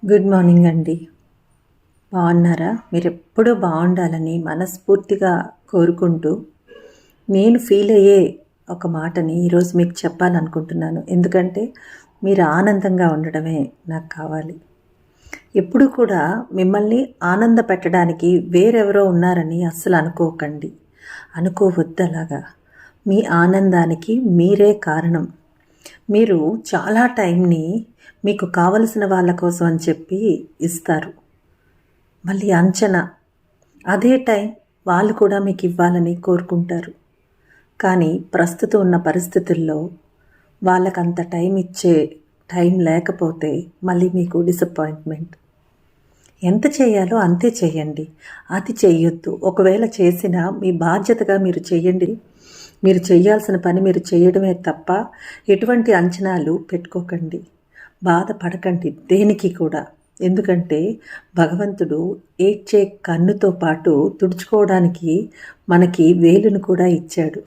Good morning అండి. బాగున్నారా? మీరెప్పుడూ బాగుండాలని మనస్ఫూర్తిగా కోరుకుంటూ నేను ఫీల్ అయ్యే ఒక మాటని ఈరోజు మీకు చెప్పాలనుకుంటున్నాను. ఎందుకంటే మీరు ఆనందంగా ఉండడమే నాకు కావాలి. ఎప్పుడు కూడా మిమ్మల్ని ఆనంద పెట్టడానికి వేరెవరో ఉన్నారని అస్సలు అనుకోకండి. అనుకోవద్దు అలాగా. మీ ఆనందానికి మీరే కారణం. మీరు చాలా టైంని మీకు కావలసిన వాళ్ళ కోసం అని చెప్పి ఇస్తారు. మళ్ళీ అంచనా అదే టైం వాళ్ళు కూడా మీకు ఇవ్వాలని కోరుకుంటారు. కానీ ప్రస్తుతం ఉన్న పరిస్థితుల్లో వాళ్ళకంత టైం ఇచ్చే టైం లేకపోతే మళ్ళీ మీకు డిసప్పాయింట్మెంట్. ఎంత చేయాలో అంతే చేయండి, అది చెయ్యొద్దు. ఒకవేళ చేసినా మీ బాధ్యతగా మీరు చెయ్యండి. మీరు చేయాల్సిన పని మీరు చేయడమే తప్ప ఎటువంటి అంచనాలు పెట్టుకోకండి. బాధపడకండి దేనికి కూడా. ఎందుకంటే భగవంతుడు ఏడ్చే కన్నుతో పాటు తుడుచుకోవడానికి మనకి వేలును కూడా ఇచ్చాడు.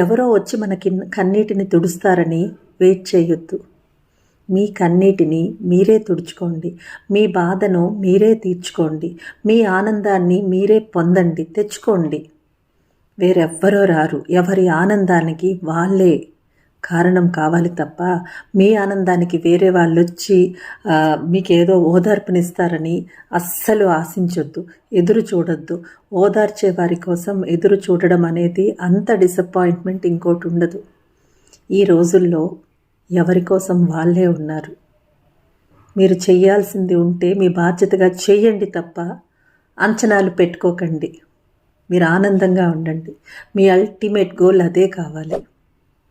ఎవరో వచ్చి మనకి కన్నీటిని తుడుస్తారని వెయిట్ చేయొద్దు. మీ కన్నీటిని మీరే తుడుచుకోండి. మీ బాధను మీరే తీర్చుకోండి. మీ ఆనందాన్ని మీరే పొందండి, తెచ్చుకోండి. వేరెవ్వరో రారు. ఎవరి ఆనందానికి వాళ్ళే కారణం కావాలి తప్ప మీ ఆనందానికి వేరే వాళ్ళు వచ్చి మీకేదో ఓదార్పునిస్తారని అస్సలు ఆశించొద్దు, ఎదురు చూడొద్దు. ఓదార్చే వారి కోసం ఎదురు చూడడం అనేది అంత డిసప్పాయింట్మెంట్ ఇంకోటి ఉండదు. ఈ రోజుల్లో ఎవరి కోసం వాళ్ళే ఉన్నారు. మీరు చెయ్యాల్సింది ఉంటే మీ బాధ్యతగా చెయ్యండి తప్ప అంచనాలు పెట్టుకోకండి. మీరు ఆనందంగా ఉండండి. మీ అల్టిమేట్ గోల్ అదే కావాలి.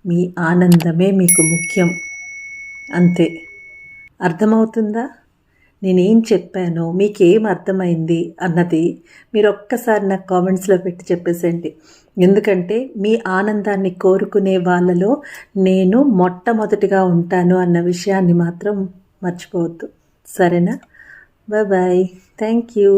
మీ ఆనందమే మీకు ముఖ్యం. అంతే. అర్థమవుతుందా? నేనేం చెప్పానో మీకేం అర్థమైంది అన్నది మీరు ఒక్కసారి నాకు కామెంట్స్లో పెట్టి చెప్పేసేయండి. ఎందుకంటే మీ ఆనందాన్ని కోరుకునే వాళ్ళలో నేను మొట్టమొదటిగా ఉంటాను అన్న విషయాన్ని మాత్రం మర్చిపోవద్దు. సరేనా? బాయ్. Thank you.